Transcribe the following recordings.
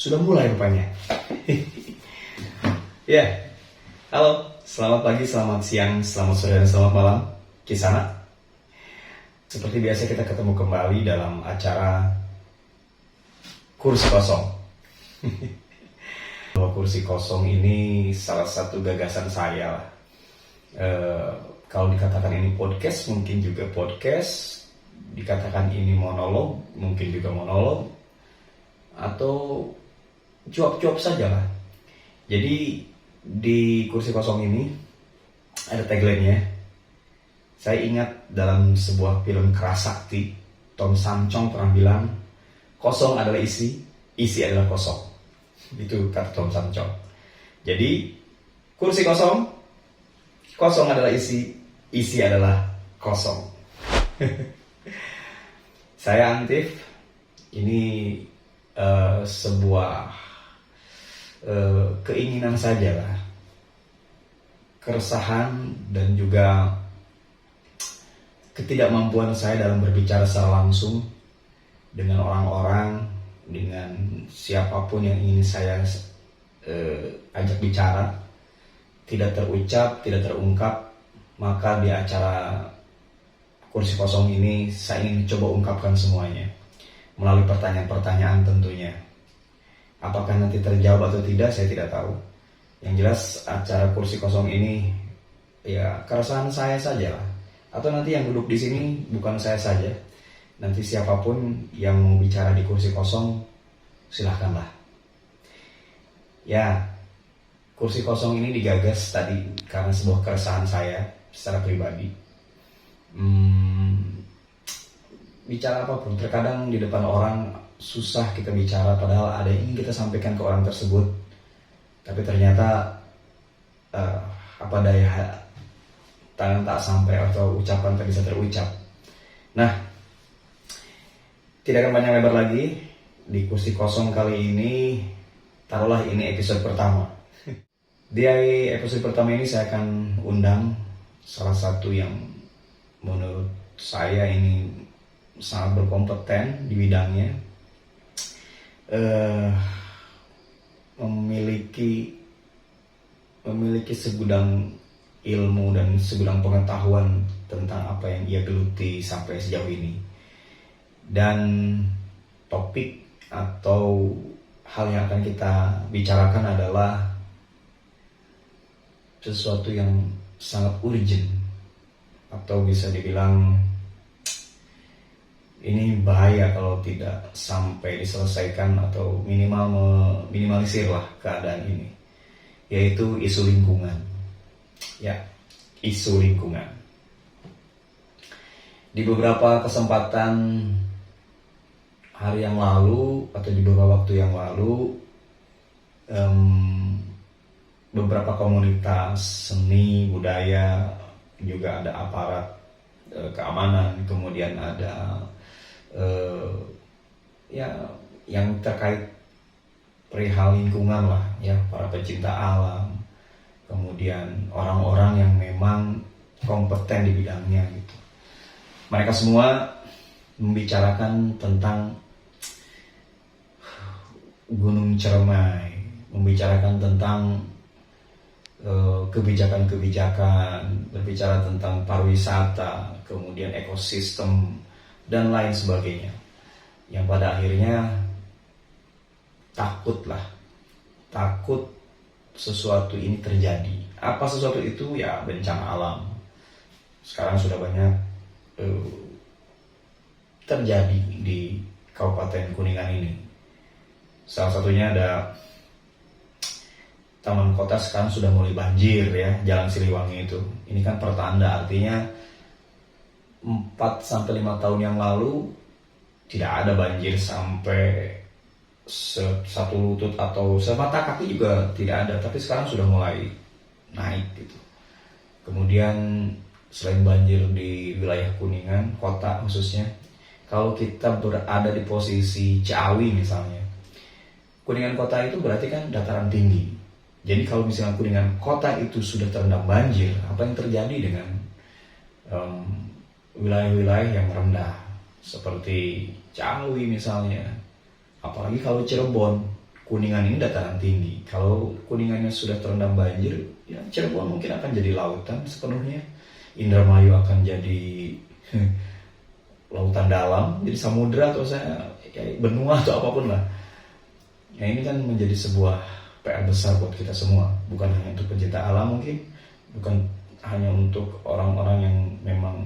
Sudah mulai rupanya. Ya, halo, selamat pagi, selamat siang, selamat sore, dan selamat malam, Kisana. Seperti biasa kita ketemu kembali dalam acara Kursi Kosong. Bahwa kursi kosong ini salah satu gagasan saya lah. Kalau dikatakan ini podcast, mungkin juga podcast. Dikatakan ini monolog, mungkin juga monolog. Atau cuap-cuap saja lah. Jadi di kursi kosong ini ada tagline-nya. Saya ingat dalam sebuah film Kerasakti, Tom Samcong pernah bilang, kosong adalah isi, isi adalah kosong. Itu kata Tom Samcong. Jadi kursi kosong, kosong adalah isi, isi adalah kosong. Saya Antif. Ini sebuah keinginan saja lah, keresahan dan juga ketidakmampuan saya dalam berbicara secara langsung dengan orang-orang, dengan siapapun yang ingin saya ajak bicara, tidak terucap, tidak terungkap. Maka di acara kursi kosong ini saya ingin coba ungkapkan semuanya melalui pertanyaan-pertanyaan tentunya. Apakah nanti terjawab atau tidak, saya tidak tahu. Yang jelas acara kursi kosong ini ya keresahan saya saja lah. Atau nanti yang duduk di sini bukan saya saja. Nanti siapapun yang mau bicara di kursi kosong, silahkanlah. Ya, kursi kosong ini digagas tadi karena sebuah keresahan saya secara pribadi. Bicara apapun, terkadang di depan orang susah kita bicara, padahal ada yang ingin kita sampaikan ke orang tersebut, tapi ternyata apa daya tangan tak sampai atau ucapan tak bisa terucap. Nah, tidak akan banyak lebar lagi di kursi kosong kali ini. Taruhlah ini episode pertama. Di episode pertama ini saya akan undang salah satu yang menurut saya ini sangat berkompeten di bidangnya, memiliki segudang ilmu dan segudang pengetahuan tentang apa yang ia geluti sampai sejauh ini. Dan topik atau hal yang akan kita bicarakan adalah sesuatu yang sangat urgent, atau bisa dibilang ini bahaya kalau tidak sampai diselesaikan atau minimal meminimalisir lah keadaan ini, yaitu isu lingkungan. Ya, isu lingkungan. Di beberapa kesempatan hari yang lalu atau di beberapa waktu yang lalu, beberapa komunitas seni budaya, juga ada aparat keamanan, kemudian ada ya yang terkait perihal lingkungan lah, ya, para pecinta alam, kemudian orang-orang yang memang kompeten di bidangnya gitu. Mereka semua membicarakan tentang Gunung Ciremai, membicarakan tentang kebijakan-kebijakan, berbicara tentang pariwisata, kemudian ekosistem dan lain sebagainya, yang pada akhirnya takut sesuatu ini terjadi. Apa sesuatu itu? Ya, bencana alam. Sekarang sudah banyak terjadi di Kabupaten Kuningan ini. Salah satunya ada Taman Kota sekarang sudah mulai banjir, ya, Jalan Siliwangi itu. Ini kan pertanda, artinya 4-5 tahun yang lalu tidak ada banjir sampai satu lutut atau semata kaki juga tidak ada, tapi sekarang sudah mulai naik gitu. Kemudian selain banjir di wilayah Kuningan kota khususnya, kalau kita berada di posisi Ciawi misalnya, Kuningan kota itu berarti kan dataran tinggi. Jadi kalau misalnya Kuningan kota itu sudah terendam banjir, apa yang terjadi dengan wilayah-wilayah yang rendah seperti Ciawi misalnya, apalagi kalau Cirebon, Kuningan ini dataran tinggi. Kalau Kuningannya sudah terendam banjir, ya Cirebon mungkin akan jadi lautan sepenuhnya. Indramayu akan jadi lautan dalam, jadi samudra atau ya, benua atau apapun lah. Ya ini kan menjadi sebuah PR besar buat kita semua, bukan hanya untuk pencinta alam mungkin, bukan hanya untuk orang-orang yang memang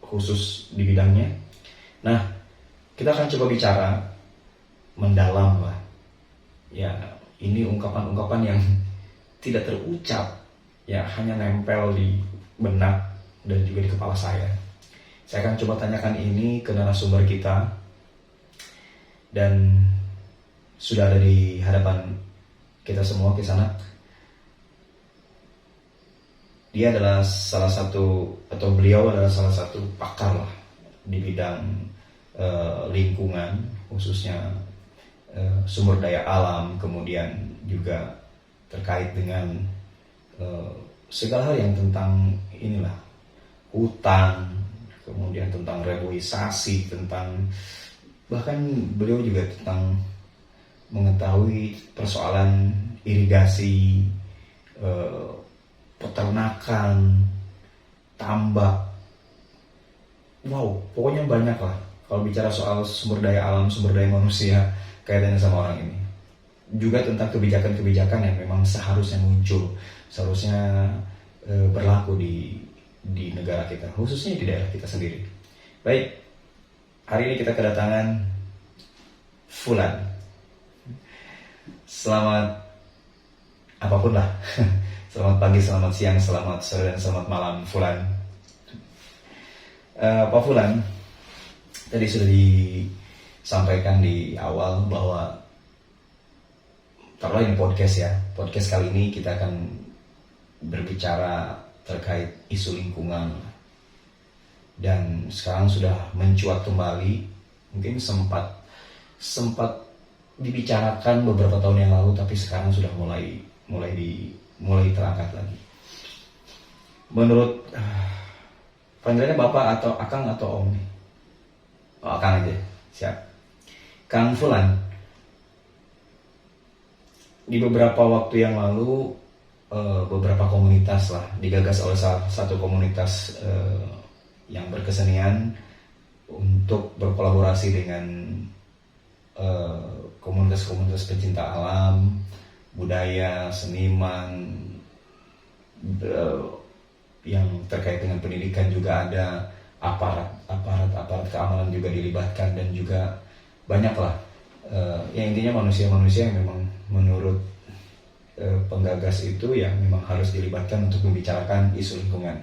khusus di bidangnya. Nah, kita akan coba bicara mendalam lah. Ya, ini ungkapan-ungkapan yang tidak terucap, ya hanya nempel di benak dan juga di kepala saya. Saya akan coba tanyakan ini ke narasumber kita, dan sudah ada di hadapan kita semua di sana. Dia adalah salah satu, atau beliau adalah salah satu pakar lah di bidang lingkungan, khususnya sumber daya alam, kemudian juga terkait dengan segala hal yang tentang inilah hutan, kemudian tentang reboisasi, tentang bahkan beliau juga tentang mengetahui persoalan irigasi, peternakan, tambak. Wow, pokoknya banyak lah. Kalau bicara soal sumber daya alam, sumber daya manusia, kaitannya sama orang ini. Juga tentang kebijakan-kebijakan yang memang seharusnya muncul, seharusnya berlaku di negara kita, khususnya di daerah kita sendiri. Baik, hari ini kita kedatangan Fulan. Selamat apapun lah. Selamat pagi, selamat siang, selamat sore, dan selamat malam, Fulan. Pak Fulan, tadi sudah disampaikan di awal bahwa taruhlah ini podcast ya. Podcast kali ini kita akan berbicara terkait isu lingkungan. Dan sekarang sudah mencuat kembali. Mungkin sempat dibicarakan beberapa tahun yang lalu, tapi sekarang sudah mulai terangkat lagi. Menurut panggilannya Bapak atau Akang atau Om nih? Oh, Akang aja, siap. Kang Fulan, di beberapa waktu yang lalu beberapa komunitas lah digagas oleh satu komunitas yang berkesenian untuk berkolaborasi dengan komunitas-komunitas pencinta alam, budaya, seniman, yang terkait dengan pendidikan juga ada, aparat keamanan juga dilibatkan, dan juga banyaklah yang intinya manusia-manusia yang memang menurut penggagas itu ya memang harus dilibatkan untuk membicarakan isu lingkungan.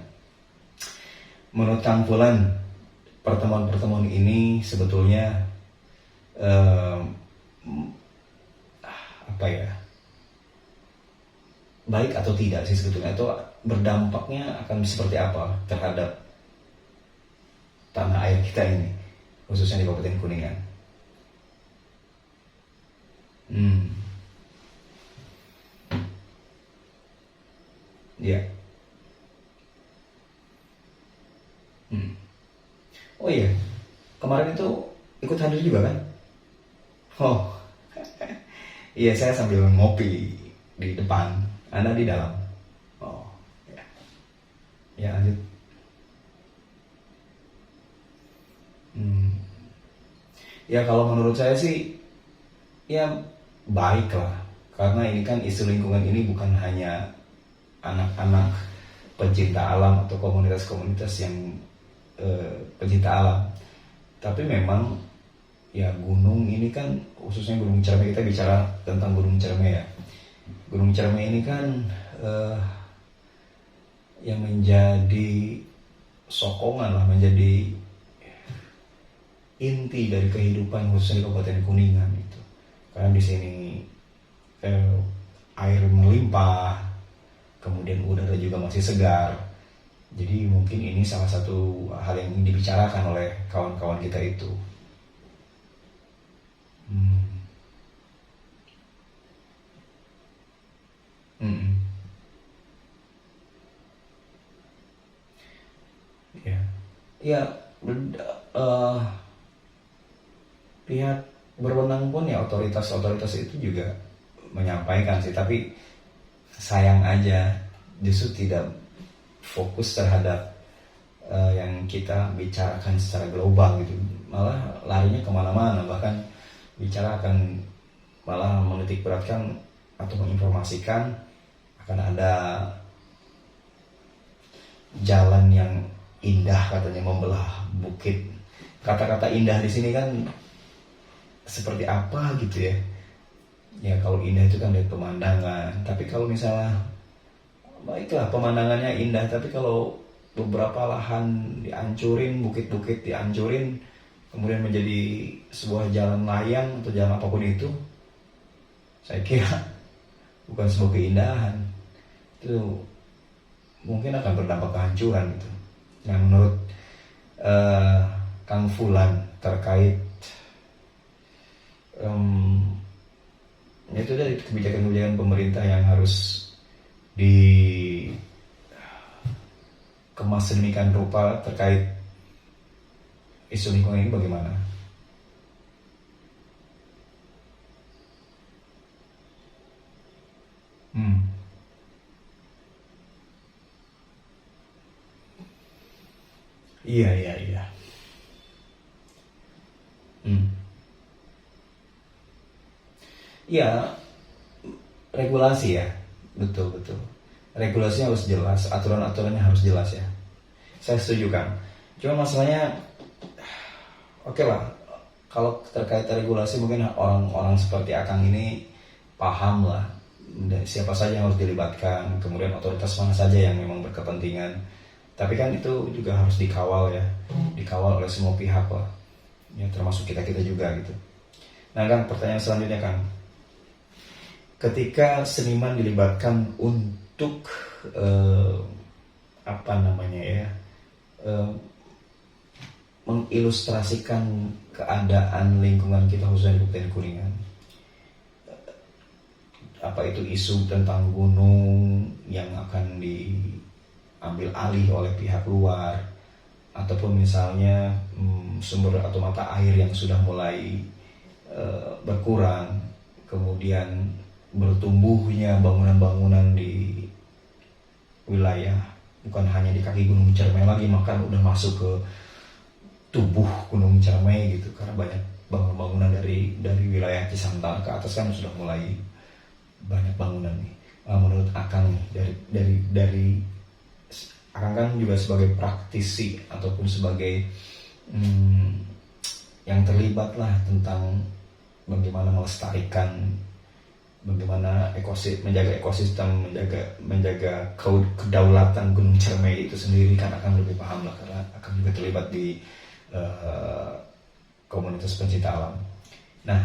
Menurut Kang Fulan, pertemuan-pertemuan ini sebetulnya baik atau tidak sih sebetulnya, atau berdampaknya akan seperti apa terhadap tanah air kita ini, khususnya di Kabupaten Kuningan? Ya. Oh iya, kemarin itu ikut hadir juga kan? Oh, iya, saya sambil ngopi di depan, Anda di dalam. Oh, ya, ya lanjut. Ya kalau menurut saya sih, ya baik lah, karena ini kan isu lingkungan ini bukan hanya anak-anak pencinta alam atau komunitas-komunitas yang pencinta alam, tapi memang ya gunung ini kan, khususnya Gunung Ciremai, kita bicara tentang Gunung Ciremai ya. Gunung Ciremai ini kan yang menjadi sokongan lah, menjadi inti dari kehidupan khususnya di Kabupaten Kuningan itu. Karena di sini air melimpah, kemudian udara juga masih segar. Jadi mungkin ini salah satu hal yang ingin dibicarakan oleh kawan-kawan kita itu. Ya, ya, lihat berwenang pun ya otoritas itu juga menyampaikan sih, tapi sayang aja justru tidak fokus terhadap yang kita bicarakan secara global gitu, malah larinya kemana-mana, bahkan bicara akan malah menitik beratkan atau menginformasikan akan ada jalan yang indah katanya membelah bukit. Kata-kata indah di sini kan seperti apa gitu ya? Ya kalau indah itu kan dari pemandangan, tapi kalau misalnya baiklah pemandangannya indah, tapi kalau beberapa lahan dihancurin, bukit-bukit dihancurin, kemudian menjadi sebuah jalan layang atau jalan apapun itu, saya kira bukan sebuah keindahan, itu mungkin akan berdampak kehancuran gitu. Nah menurut Kang Fulan terkait itu dari kebijakan-kebijakan pemerintah yang harus dikemas sedemikian rupa terkait isu lingkungan ini bagaimana? Iya, iya, iya. Hmm. Iya, regulasi ya, betul betul. Regulasinya harus jelas, aturan-aturannya harus jelas ya. Saya setuju kan. Cuma masalahnya, oke lah, kalau terkait regulasi mungkin orang-orang seperti Akang ini paham lah siapa saja yang harus dilibatkan, kemudian otoritas mana saja yang memang berkepentingan. Tapi kan itu juga harus dikawal ya, dikawal oleh semua pihak lah, ya termasuk kita-kita juga gitu. Nah kan pertanyaan selanjutnya kan, ketika seniman dilibatkan untuk apa namanya ya, eh, mengilustrasikan keadaan lingkungan kita khususnya di Kabupaten Kuningan, apa itu isu tentang gunung yang akan diambil alih oleh pihak luar, ataupun misalnya sumber atau mata air yang sudah mulai berkurang, kemudian bertumbuhnya bangunan-bangunan di wilayah bukan hanya di kaki Gunung Ciremai lagi, bahkan udah masuk ke tubuh Gunung Ciremai gitu, karena banyak bangunan dari wilayah Cisantal ke atas kan sudah mulai banyak bangunan nih. Menurut Akang nih, dari Akang kan juga sebagai praktisi ataupun sebagai yang terlibat lah tentang bagaimana melestarikan, bagaimana menjaga ekosistem, menjaga kedaulatan Gunung Ciremai itu sendiri, kan Akang lebih paham lah karena Akang juga terlibat di komunitas pencinta alam. Nah,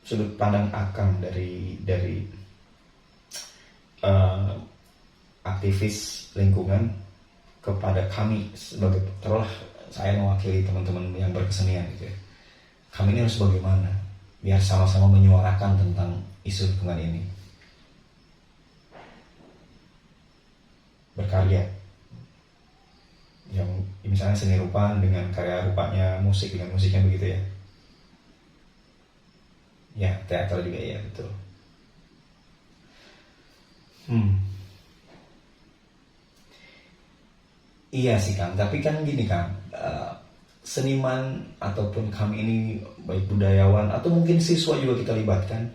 sudut pandang Akang dari aktivis lingkungan kepada kami sebagai, terulah saya mewakili teman-teman yang berkesenian gitu ya. Kami ini harus bagaimana biar sama-sama menyuarakan tentang isu lingkungan ini, berkarya yang misalnya seni rupa dengan karya rupanya, musik dengan musiknya begitu ya. Ya, teater juga ya, betul. Iya sih Kang, tapi kan gini Kang, seniman ataupun kami ini baik budayawan atau mungkin siswa juga kita libatkan.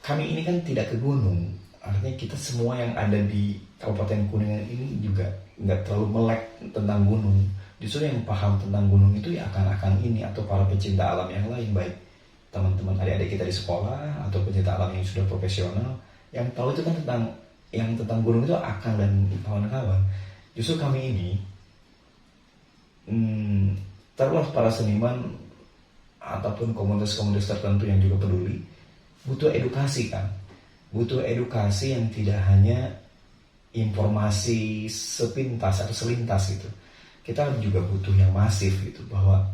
Kami ini kan tidak ke gunung, artinya kita semua yang ada di Kabupaten Kuningan ini juga nggak terlalu melek tentang gunung. Justru yang paham tentang gunung itu ya akan ini atau para pecinta alam yang lain, baik teman-teman adik-adik kita di sekolah atau pecinta alam yang sudah profesional, yang tahu itu kan tentang gunung itu Akang dan kawan-kawan. Justru kami ini taruhlah para seniman ataupun komunitas-komunitas tertentu yang juga peduli, butuh edukasi kan, butuh edukasi yang tidak hanya informasi sepintas atau selintas gitu. Kita juga butuh yang masif gitu, bahwa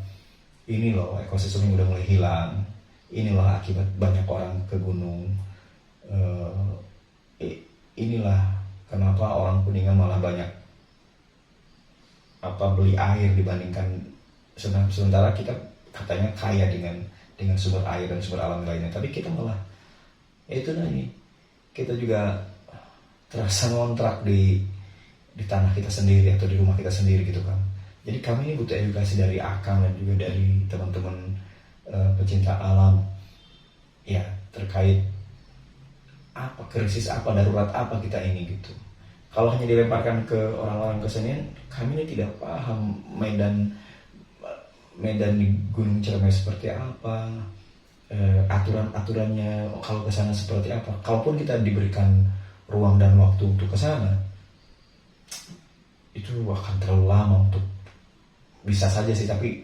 ini loh ekosistem yang udah mulai hilang, inilah akibat banyak orang ke gunung, inilah kenapa orang Kuningan malah banyak beli air dibandingkan, sementara kita katanya kaya dengan dengan sumber air dan sumber alam lainnya, tapi kita malah ya itu nih, kita juga terasa ngontrak di tanah kita sendiri atau di rumah kita sendiri gitu kan. Jadi kami ini butuh edukasi dari Akang dan juga dari teman-teman pecinta alam ya, terkait apa krisis apa, darurat apa kita ini gitu. Kalau hanya dilemparkan ke orang-orang kesenian, kami ini tidak paham medan di Gunung Ciremai seperti apa, aturan-aturannya kalau ke sana seperti apa. Kalaupun kita diberikan ruang dan waktu untuk ke sana, itu akan terlalu lama untuk, bisa saja sih, tapi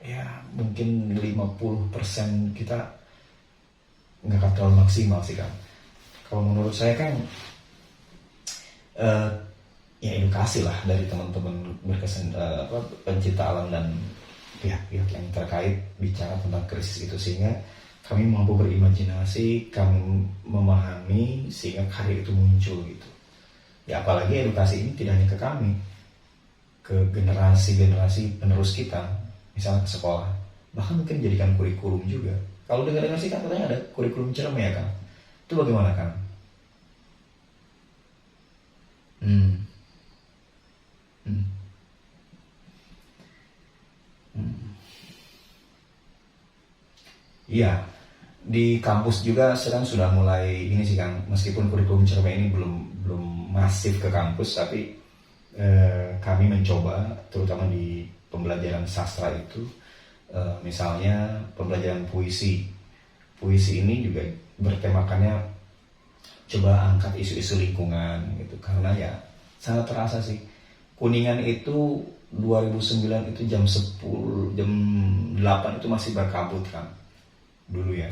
ya mungkin 50% kita nggak akan terlalu maksimal sih kan. Kalau menurut saya kan ya edukasi lah dari teman-teman pencinta alam dan pihak-pihak yang terkait bicara tentang krisis itu, sehingga kami mampu berimajinasi, kami memahami, sehingga karya itu muncul gitu. Ya apalagi edukasi ini tidak hanya ke kami, ke generasi-generasi penerus kita, misalnya ke sekolah, bahkan mungkin jadikan kurikulum juga. Kalau dengar-dengar sih kan katanya ada kurikulum Ciremai ya kan, itu bagaimana kan? Hmm. Hmm. Iya, di kampus juga sedang sudah mulai ini sih Kang, meskipun kurikulum Ciremai ini belum belum masif ke kampus, tapi kami mencoba terutama di pembelajaran sastra itu, misalnya pembelajaran puisi. Puisi ini juga bertemakannya coba angkat isu-isu lingkungan gitu, karena ya sangat terasa sih. Kuningan itu 2009 itu jam 10, jam 8 itu masih berkabut kan dulu ya,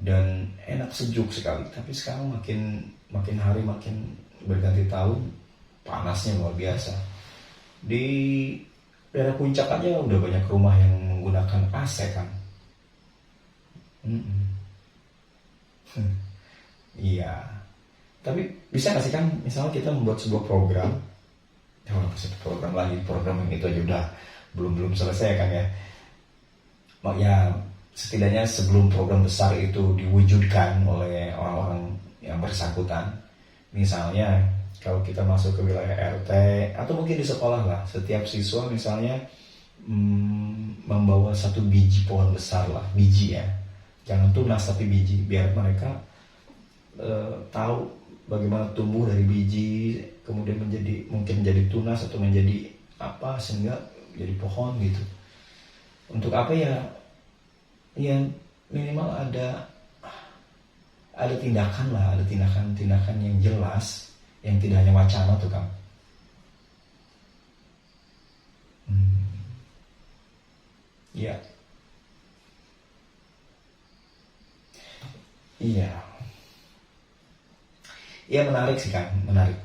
dan enak sejuk sekali. Tapi sekarang makin makin hari makin berganti tahun, panasnya luar biasa. Di daerah puncak aja udah banyak rumah yang menggunakan AC kan. Mm-mm. Iya, tapi bisa nggak sih kan, misalnya kita membuat sebuah program, ya udah satu program lagi, program yang itu aja udah belum selesai kan ya. Ya setidaknya sebelum program besar itu diwujudkan oleh orang-orang yang bersangkutan, misalnya kalau kita masuk ke wilayah RT atau mungkin di sekolah lah, setiap siswa misalnya membawa satu biji pohon besar lah, biji ya, jangan tunas tapi biji, biar mereka tahu bagaimana tumbuh dari biji, kemudian mungkin menjadi tunas atau menjadi apa, sehingga jadi pohon gitu. Untuk apa ya? Ya minimal ada tindakan lah, ada tindakan yang jelas, yang tidak hanya wacana tuh Kang. Iya, iya, iya menarik sih Kang, menarik.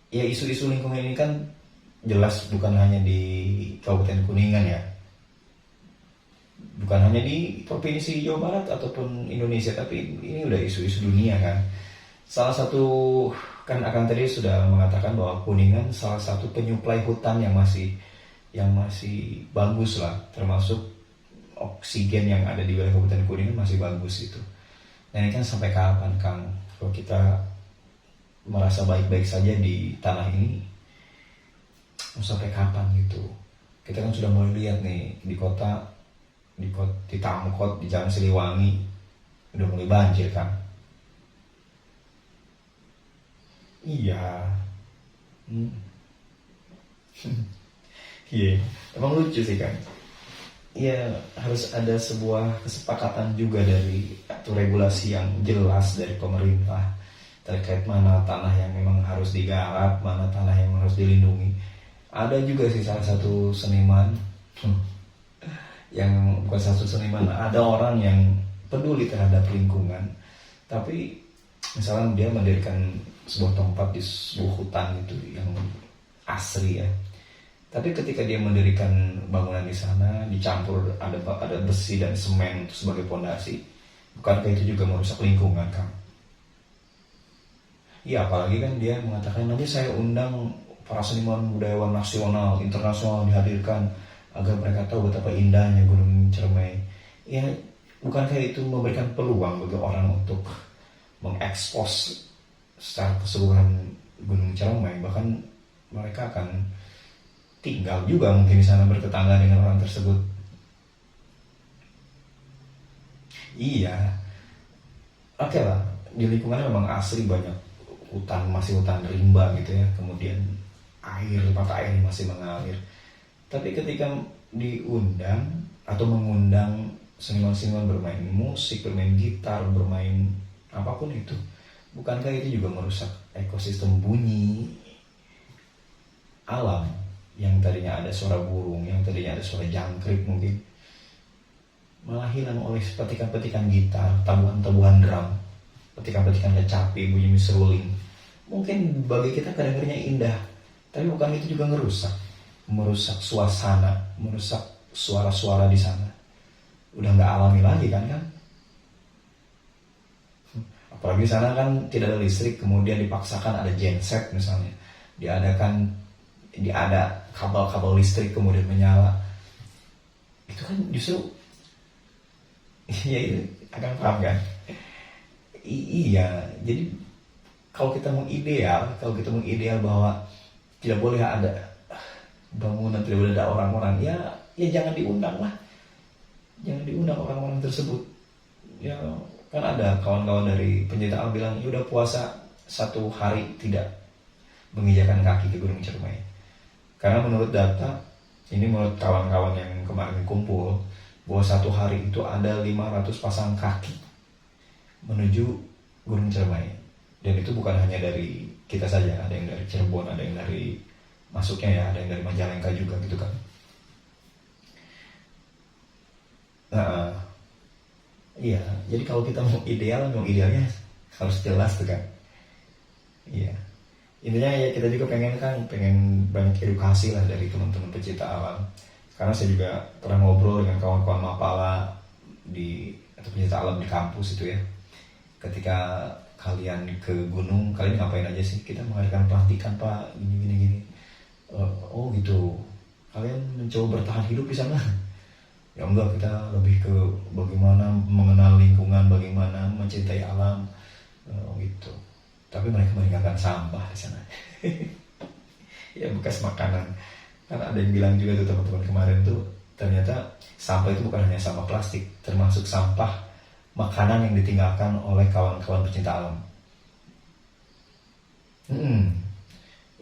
Ya isu-isu lingkungan ini kan jelas bukan hanya di Kabupaten Kuningan ya, bukan hanya di Provinsi Jawa Barat ataupun Indonesia, tapi ini udah isu-isu dunia kan. Salah satu, kan Akang tadi sudah mengatakan bahwa Kuningan salah satu penyuplai hutan yang masih bagus lah, termasuk oksigen yang ada di wilayah Kabupaten Kuningan masih bagus itu. Nah ini kan sampai kapan Kang, kalau kita merasa baik-baik saja di tanah ini, mau sampai kapan gitu? Kita kan sudah mulai lihat nih di kota, di Tamkot, di Jalan Siliwangi udah mulai banjir kan. Iya. Hmm. Iya, emang lucu sih kan. Iya, harus ada sebuah kesepakatan juga dari atau regulasi yang jelas dari pemerintah terkait mana tanah yang memang harus digarap, mana tanah yang harus dilindungi. Ada juga sih salah satu seniman yang bukan satu seniman, ada orang yang peduli terhadap lingkungan, tapi misalnya dia mendirikan sebuah tempat di sebuah hutan itu yang asri ya, tapi ketika dia mendirikan bangunan di sana dicampur ada besi dan semen sebagai pondasi, bukankah itu juga merusak lingkungan Kang? Iya, apalagi kan dia mengatakan nanti saya undang para seniman budayawan nasional, internasional dihadirkan agar mereka tahu betapa indahnya Gunung Ciremai. Ya, bukankah itu memberikan peluang bagi orang untuk mengekspos secara keseluruhan Gunung Ciremai, bahkan mereka akan tinggal juga mungkin di sana bertetangga dengan orang tersebut. Iya, oke lah, di lingkungannya memang asli banyak hutan, masih hutan rimba gitu ya, kemudian mata air masih mengalir. Tapi ketika diundang atau mengundang seniman-seniman bermain musik, bermain gitar, bermain apapun itu, bukankah itu juga merusak ekosistem bunyi alam? Yang tadinya ada suara burung, yang tadinya ada suara jangkrik mungkin, malah hilang oleh petikan-petikan gitar, tabuhan-tabuhan drum, petikan-petikan kecapi, bunyi seruling. Mungkin bagi kita kedengarannya indah, tapi bukan itu juga merusak suasana, merusak suara-suara di sana. Udah nggak alami lagi kan? Apalagi di sana kan tidak ada listrik, kemudian dipaksakan ada genset misalnya, ada kabel-kabel listrik kemudian menyala. Itu kan justru ya itu akan paham kan? Iya, jadi kalau kita mengideal bahwa tidak boleh ada bangunan, tidak boleh ada orang-orang, ya jangan diundang lah, jangan diundang orang-orang tersebut. Ya kan ada kawan-kawan dari pencinta alam bilang, ya udah puasa 1 hari tidak menginjakan kaki ke Gunung Ciremai. Karena menurut data, ini menurut kawan-kawan yang kemarin kumpul, bahwa 1 hari itu ada 500 pasang kaki menuju Gunung Ciremai. Dan itu bukan hanya dari kita saja, ada yang dari Cirebon, ada yang dari masuknya ya, ada yang dari Majalengka juga gitu kan. Nah, iya, jadi kalau kita mau idealnya harus jelas tuh kan. Iya. Intinya ya kita juga pengen banyak edukasi lah dari teman-teman pecinta alam. Karena saya juga pernah ngobrol dengan kawan-kawan Mapala atau pecinta alam di kampus itu ya. Ketika kalian ke gunung, kalian ngapain aja sih? Kita mengadakan pelatihan Pak, gini. Oh gitu. Kalian mencoba bertahan hidup di sana? Ya enggak, kita lebih ke bagaimana mengenal lingkungan, bagaimana mencintai alam, gitu. Tapi mereka meninggalkan sampah di sana. Ya bekas makanan. Kan ada yang bilang juga tuh teman-teman kemarin tuh, ternyata sampah itu bukan hanya sampah plastik, termasuk sampah makanan yang ditinggalkan oleh kawan-kawan pecinta alam.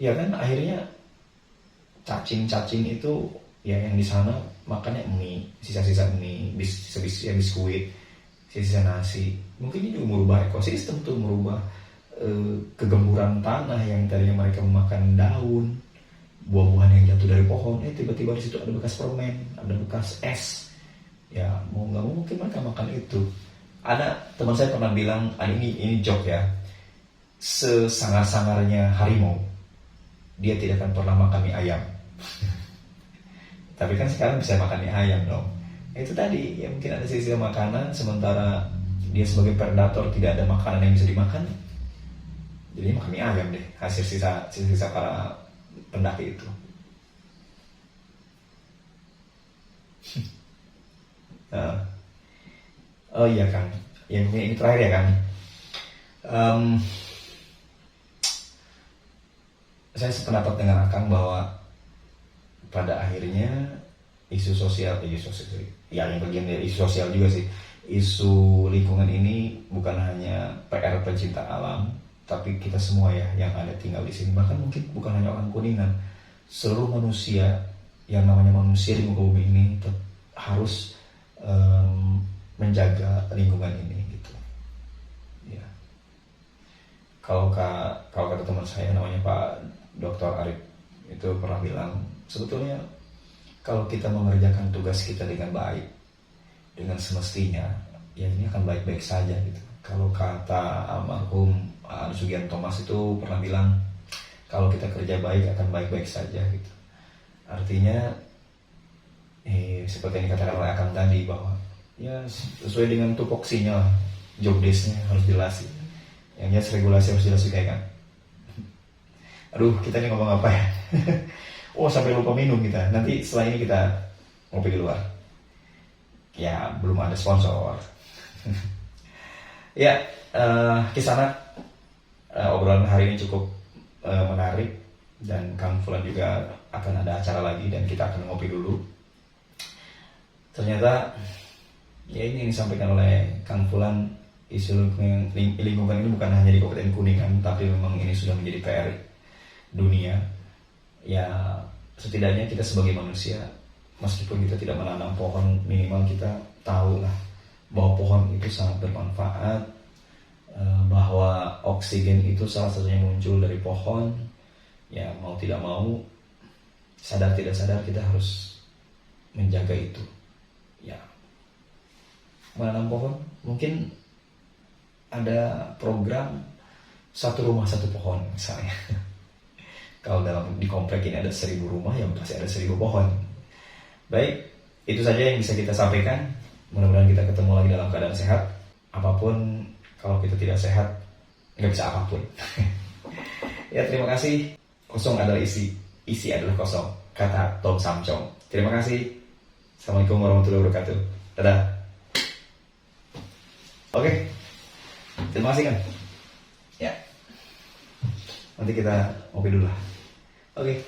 Ya kan akhirnya cacing-cacing itu ya yang di sana makannya mie, sisa-sisa mie, sisa-sisa biskuit, sisa nasi. Mungkin ini juga merubah ekosistem tuh, merubah kegemburan tanah yang tadinya mereka memakan daun, buah-buahan yang jatuh dari pohon, tiba-tiba di situ ada bekas permen, ada bekas es. Ya mau nggak mau mungkin mereka makan itu. Ada teman saya pernah bilang, ini joke ya, sesangar-sangarnya harimau, dia tidak akan pernah makan mie ayam. Tapi kan sekarang bisa makan mie ayam dong. Itu tadi, ya mungkin ada sisa makanan, sementara dia sebagai predator tidak ada makanan yang bisa dimakan. Jadi makan mie ayam deh, hasil sisa para pendaki itu. Oh iya Kang, yang ini terakhir ya Kang. Saya sependapat dengan Akang bahwa pada akhirnya isu sosial, ya yang bagian dari isu sosial juga sih, isu lingkungan ini bukan hanya PR pencinta alam, tapi kita semua ya yang ada tinggal di sini, bahkan mungkin bukan hanya orang Kuningan, seluruh manusia yang namanya manusia di muka bumi ini harus menjaga lingkungan ini gitu. Ya. Kalau kata teman saya namanya Pak Dr. Arif itu pernah bilang, sebetulnya kalau kita mengerjakan tugas kita dengan baik, dengan semestinya, ya ini akan baik-baik saja gitu. Kalau kata almarhum Sugianto Thomas itu pernah bilang, kalau kita kerja baik akan baik-baik saja gitu. Artinya seperti yang dikatakan oleh Akang tadi, bahwa ya sesuai dengan tupoksinya lah, job desk-nya harus jelas gitu. Yang jelas regulasi harus jelas juga kan. Aduh, kita ini ngomong apa ya? Oh, sampai lupa minum kita. Nanti setelah ini kita ngopi di luar. ya belum ada sponsor. Ya, Kisanak, obrolan hari ini cukup menarik, dan Kang Fulan juga akan ada acara lagi dan kita akan ngopi dulu. Ternyata ya ini yang disampaikan oleh Kang Fulan, isu lingkungan ini bukan hanya di Kabupaten Kuningan, tapi memang ini sudah menjadi PR dunia. Ya setidaknya kita sebagai manusia, meskipun kita tidak menanam pohon, minimal kita tahu lah bahwa pohon itu sangat bermanfaat, bahwa oksigen itu salah satunya muncul dari pohon. Ya mau tidak mau, sadar tidak sadar kita harus menjaga itu. Ya, menanam pohon, mungkin ada program satu rumah satu pohon misalnya. Kalau di komplek ini ada 1000 rumah, ya pasti ada 1000 pohon. Baik, itu saja yang bisa kita sampaikan. Mudah-mudahan kita ketemu lagi dalam keadaan sehat. Apapun, kalau kita tidak sehat, nggak bisa apapun. Ya, terima kasih. Kosong adalah isi adalah kosong, kata Tom Samcong. Terima kasih. Assalamualaikum warahmatullahi wabarakatuh. Dadah. Oke, terima kasih kan. Ya, nanti kita ngopi dulu lah. Oke.